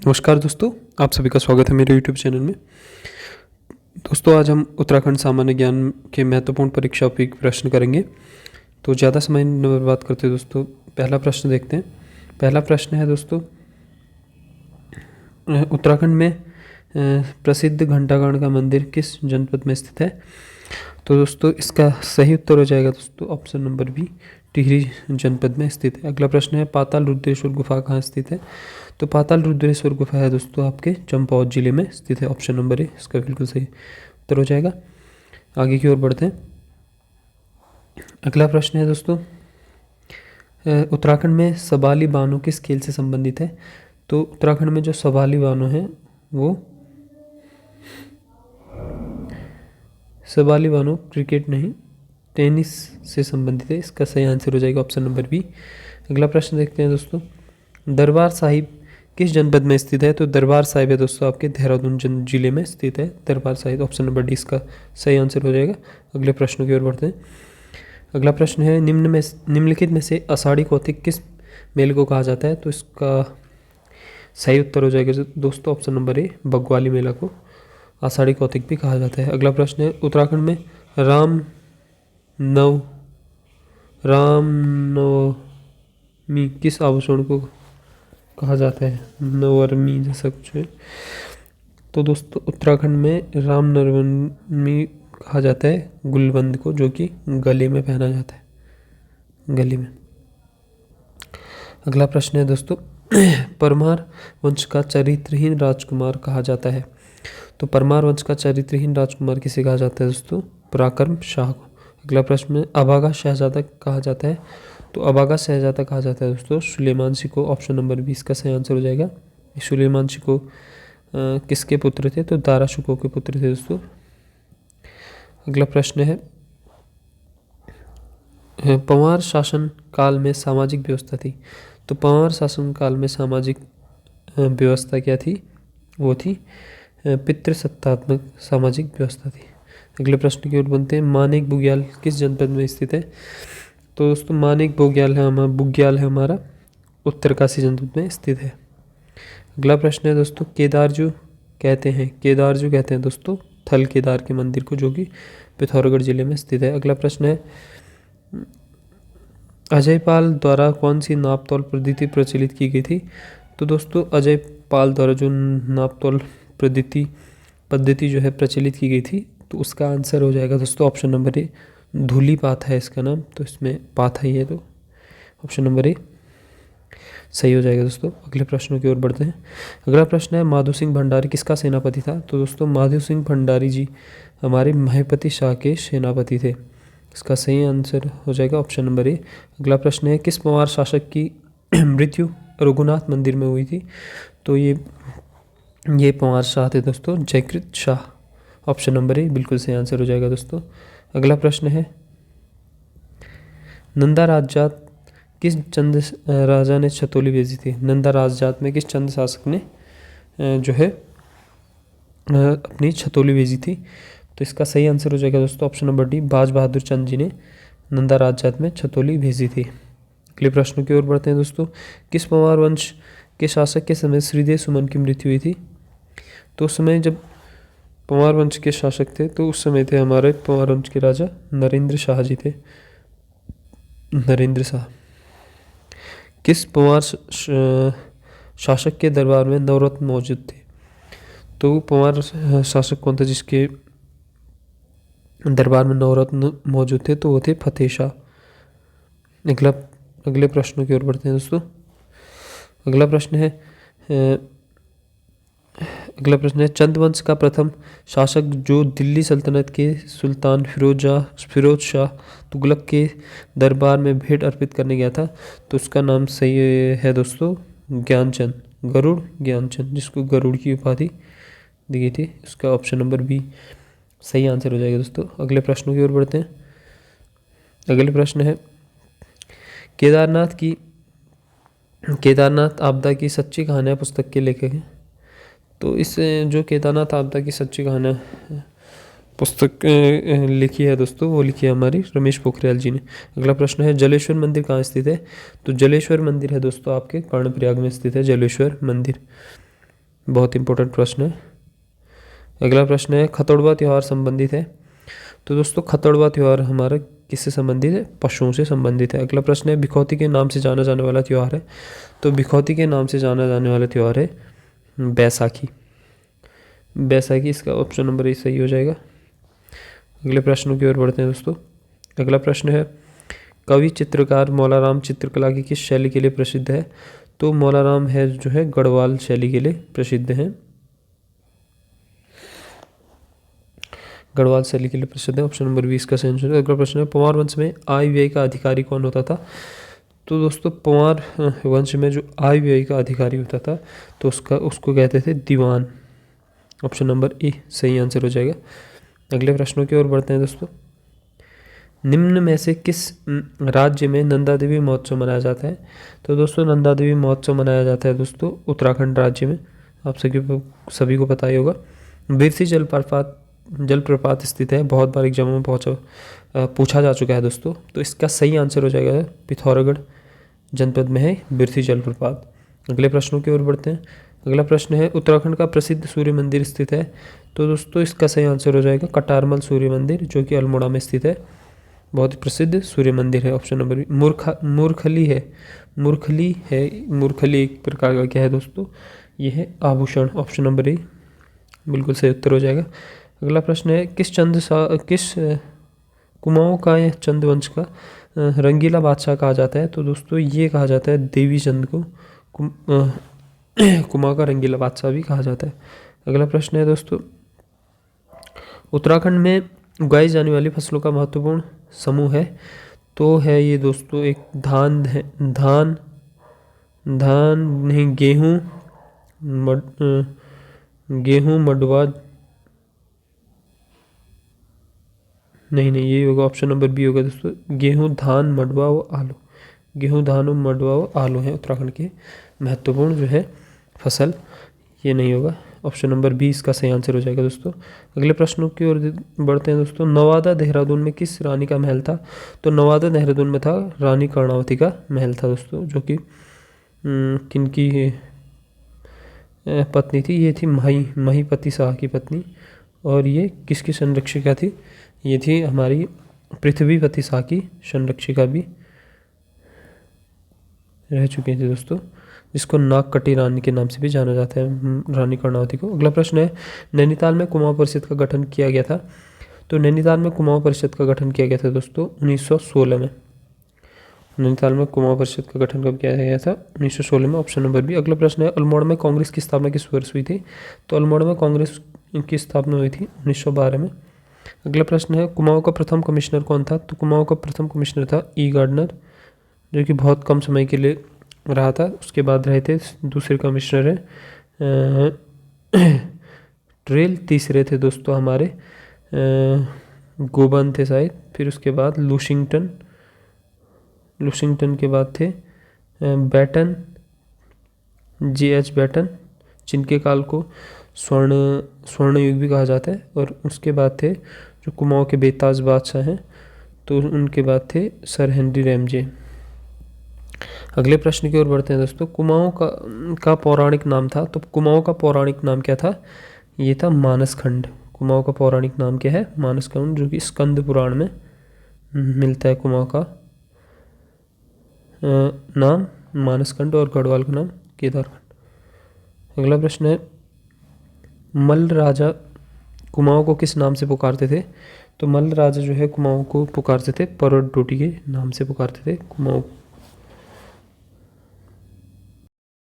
नमस्कार दोस्तों, आप सभी का स्वागत है मेरे यूट्यूब चैनल में। दोस्तों, आज हम उत्तराखंड सामान्य ज्ञान के महत्वपूर्ण परीक्षा उपयोगी प्रश्न करेंगे। तो ज़्यादा समय न बर्बाद करते हुए दोस्तों पहला प्रश्न देखते हैं। पहला प्रश्न है दोस्तों, उत्तराखंड में प्रसिद्ध घंटागाड़ का मंदिर किस जनपद में स्थित है? तो दोस्तों इसका सही उत्तर हो जाएगा दोस्तों ऑप्शन नंबर बी, टिहरी जनपद में स्थित है। अगला प्रश्न है, पाताल रुद्रेश्वर गुफा कहाँ स्थित है? तो पाताल रुद्रेश्वर गुफा है दोस्तों आपके चंपावत जिले में स्थित है। ऑप्शन नंबर ए इसका बिल्कुल सही उत्तर हो जाएगा। आगे की ओर बढ़ते हैं। अगला प्रश्न है दोस्तों, उत्तराखंड में सबाली बानो किस खेल से संबंधित है? तो उत्तराखंड में जो सबाली बानो है वो सबाली बानो क्रिकेट नहीं टेनिस से संबंधित है। इसका सही आंसर हो जाएगा ऑप्शन नंबर बी। अगला प्रश्न देखते हैं दोस्तों, दरबार साहिब किस जनपद में स्थित है? तो दरबार साहिब है दोस्तों आपके देहरादून जिले में स्थित है Darbar Sahib. Option number D इसका सही आंसर हो जाएगा। अगले प्रश्नों की ओर बढ़ते हैं। अगला प्रश्न है, निम्नलिखित में से आषाढ़ी कौतिक किस मेले को कहा जाता है? तो इसका सही उत्तर हो जाएगा दोस्तों ऑप्शन नंबर ए, बग्वाली मेला को आषाढ़ी कौतिक भी कहा जाता है। अगला प्रश्न है, उत्तराखंड में रामनवमी किस आभूषण को कहा जाता है? नववर्मी जैसा कुछ है। तो दोस्तों उत्तराखंड में रामनवमी कहा जाता है गुलबंद को, जो कि गले में पहना जाता है, गले में। अगला प्रश्न है दोस्तों, परमार वंश का चरित्रहीन राजकुमार कहा जाता है? तो परमार वंश का चरित्रहीन राजकुमार किसे कहा जाता है दोस्तों? पराक्रम शाह को। अगला प्रश्न में, अभागा शहजादा कहा जाता है? तो अभागा शहजादा कहा जाता है दोस्तों सुलेमान सिंह को। ऑप्शन नंबर 20 का सही आंसर हो जाएगा। सुलेमान सिंह को किसके पुत्र थे? तो दारा शुको के पुत्र थे दोस्तों। अगला प्रश्न है, पंवार शासन काल में सामाजिक व्यवस्था थी? तो पंवार शासन काल में सामाजिक व्यवस्था क्या थी? वो थी पितृसत्तात्मक सामाजिक व्यवस्था थी। अगले प्रश्न की ओर बनते हैं, मानेक बुग्याल किस जनपद में स्थित है? तो दोस्तों मानेक बुग्याल है हमारा उत्तरकाशी जनपद में स्थित है। अगला प्रश्न है दोस्तों, केदारजू कहते हैं दोस्तों थल केदार के मंदिर को, जो कि पिथौरागढ़ जिले में स्थित है। अगला प्रश्न है, अजय पाल द्वारा कौन सी नापतोल पद्धति प्रचलित की गई थी? तो दोस्तों अजय पाल द्वारा जो नापतोल पद्धति जो है प्रचलित की गई थी, तो उसका आंसर हो जाएगा दोस्तों option number A, Dhule path है इसका नाम। तो इसमें पाथ है ये, तो ऑप्शन नंबर ए सही हो जाएगा दोस्तों। अगले प्रश्नों की ओर बढ़ते हैं। अगला प्रश्न है, माधो सिंह भंडारी किसका सेनापति था? तो दोस्तों माधो सिंह भंडारी जी हमारे महीपति शाह के सेनापति थे। इसका सही आंसर हो जाएगा ऑप्शन नंबर ए। अगला प्रश्न है, किस पंवार शासक की मृत्यु रघुनाथ मंदिर में हुई थी? तो ये पंवार शाह थे दोस्तों जयकृत शाह। ऑप्शन नंबर ए बिल्कुल सही आंसर हो जाएगा दोस्तों। अगला प्रश्न है, नंदा राजजात किस चंद राजा ने छतौली भेजी थी? नंदा राजजात में किस चंद शासक ने जो है अपनी छतौली भेजी थी? तो इसका सही आंसर हो जाएगा दोस्तों ऑप्शन नंबर डी, बाज बहादुर चंद जी ने नंदा राजजात में छतौली भेजी थी। अगले प्रश्नों की ओर बढ़ते हैं दोस्तों, किस पंवार वंश के शासक के समय श्रीदेव सुमन की मृत्यु हुई थी? तो उस समय जब पंवार वंश के शासक थे, तो उस समय थे हमारे पंवार वंश के राजा नरेंद्र शाह जी थे। नरेंद्र शाह। किस पंवार शासक के दरबार में नवरत्न मौजूद थे? तो पंवार शासक कौन था जिसके दरबार में नवरत्न मौजूद थे? तो वो थे फतेह शाह। अगले प्रश्नों की ओर बढ़ते हैं दोस्तों। अगला प्रश्न है, चंद वंश का प्रथम शासक जो दिल्ली सल्तनत के सुल्तान फिरोज शाह तुगलक के दरबार में भेंट अर्पित करने गया था, तो उसका नाम सही है दोस्तों ज्ञानचंद, गरुड़ ज्ञानचंद, जिसको गरुड़ की उपाधि दी गई थी। इसका ऑप्शन नंबर बी सही आंसर हो जाएगा दोस्तों। अगले प्रश्नों की ओर बढ़ते हैं। अगले प्रश्न है, केदारनाथ आपदा की सच्ची कहानियाँ पुस्तक के लेखक हैं? तो इस जो केदारनाथ आपदा की सच्ची कहानियाँ पुस्तक लिखी है दोस्तों, वो लिखी है हमारी रमेश पोखरियाल जी ने। अगला प्रश्न है, जलेश्वर मंदिर कहाँ स्थित है? तो जलेश्वर मंदिर है दोस्तों आपके कर्णप्रयाग में स्थित है जलेश्वर मंदिर। बहुत इंपॉर्टेंट प्रश्न है। अगला प्रश्न है खतौड़वा त्यौहार संबंधित है। तो दोस्तों खतौड़वा त्यौहार हमारा किससे संबंधित है? पशुओं से संबंधित है। अगला प्रश्न है बिखौती के नाम से जाना जाने वाला त्यौहार है। तो बिखौती के नाम से जाना जाने वाला त्यौहार है बैसाखी। बैसाखी इसका ऑप्शन नंबर ए सही हो जाएगा। अगले प्रश्नों की ओर बढ़ते हैं दोस्तों। अगला प्रश्न है कवि चित्रकार मौलाराम चित्रकला की किस शैली के लिए प्रसिद्ध है? तो मौलाराम है जो है गढ़वाल शैली के लिए प्रसिद्ध हैं। गढ़वाल शैली के लिए प्रसिद्ध है। ऑप्शन नंबर 20 का सही आंसर है। अगला प्रश्न है पंवार वंश में आय व्यय का अधिकारी कौन होता था? तो दोस्तों पंवार वंश में जो आय व्यय का अधिकारी होता था तो उसको कहते थे दीवान। ऑप्शन नंबर ए सही आंसर हो जाएगा। अगले प्रश्नों की ओर बढ़ते हैं दोस्तों। निम्न में से किस राज्य में नंदा देवी महोत्सव मनाया जाता है? तो दोस्तों नंदा देवी महोत्सव मनाया जाता है दोस्तों उत्तराखंड राज्य में। आप सभी को पता ही होगा। बिरसी जलप्रपात स्थित है। बहुत बार एग्जामों में पूछा जा चुका है दोस्तों। तो इसका सही आंसर हो जाएगा पिथौरागढ़ जनपद में है बिरसी जलप्रपात। अगले प्रश्नों की ओर बढ़ते हैं। अगला प्रश्न है उत्तराखंड का प्रसिद्ध सूर्य मंदिर स्थित है। तो दोस्तों इसका सही आंसर हो जाएगा कटारमल सूर्य मंदिर जो कि अल्मोड़ा में स्थित है। बहुत ही प्रसिद्ध सूर्य मंदिर है। ऑप्शन नंबर मूर्खली है। मूर्खली एक प्रकार का क्या है दोस्तों? यह है आभूषण। ऑप्शन नंबर ए बिल्कुल सही उत्तर हो जाएगा। अगला प्रश्न है किस कुमाऊं का या चंद वंश का रंगीला बादशाह कहा जाता है? तो दोस्तों ये कहा जाता है देवी चंद को कुमाऊं का रंगीला बादशाह भी कहा जाता है। अगला प्रश्न है दोस्तों उत्तराखंड में उगाई जाने वाली फसलों का महत्वपूर्ण समूह है। तो है ये दोस्तों एक धान नहीं गेहूँ मडुआ नहीं ये होगा। ऑप्शन नंबर बी होगा दोस्तों गेहूँ धान मडुआ व आलू। गेहूँ धान मडुआ व आलू है उत्तराखंड के महत्वपूर्ण जो है फसल। ये नहीं होगा। ऑप्शन नंबर 20 का सही आंसर हो जाएगा दोस्तों। अगले प्रश्नों की ओर बढ़ते हैं दोस्तों। नवादा देहरादून में किस रानी का महल था? तो नवादा देहरादून में था रानी कर्णावती का महल था दोस्तों जो कि किनकी पत्नी थी? ये थी महीपति शाह की पत्नी। और ये किसकी संरक्षिका थी? ये थी हमारी पृथ्वीपति शाह की संरक्षिका भी रह चुकी थी दोस्तों, जिसको नागकटी रानी के नाम से भी जाना जाता है रानी कर्णावती को। अगला प्रश्न है नैनीताल में कुमाऊं परिषद का गठन किया गया था। तो नैनीताल में कुमाऊं परिषद का गठन किया गया था दोस्तों 1916 में। नैनीताल में कुमाऊं परिषद का गठन कब किया गया था? 1916 में। Option number B. अगला प्रश्न है अल्मोड़ा में कांग्रेस की स्थापना किस वर्ष हुई थी? तो अल्मोड़ा में कांग्रेस की स्थापना हुई थी 1912 में। अगला प्रश्न है कुमाऊं का प्रथम कमिश्नर कौन था? तो कुमाऊं का प्रथम कमिश्नर था ई गार्डनर जो कि बहुत कम समय के लिए रहा था। उसके बाद रहे थे दूसरे कमिश्नर है ट्रेल। तीसरे थे दोस्तों हमारे गोबन थे शायद। फिर उसके बाद लुशिंगटन के बाद थे बैटन J.H. बैटन, जिनके काल को स्वर्ण युग भी कहा जाता है। और उसके बाद थे जो कुमाऊं के बेताज बादशाह हैं तो उनके बाद थे सर हेनरी रैमजे। अगले प्रश्न की ओर बढ़ते हैं दोस्तों। कुमाऊं का पौराणिक नाम था। तो कुमाऊं का पौराणिक नाम क्या था? ये था मानसखंड। कुमाऊं का पौराणिक नाम क्या है? मानसखंड, जो कि स्कंद पुराण में मिलता है। कुमाऊं का नाम मानसखंड और गढ़वाल का नाम केदारखंड। अगला प्रश्न है मल्ल राजा कुमाऊं को किस नाम से पुकारते थे? तो मल्ल राजा जो है कुमाऊं को पुकारते थे पर्वत डोटी के नाम से पुकारते थे कुमाऊं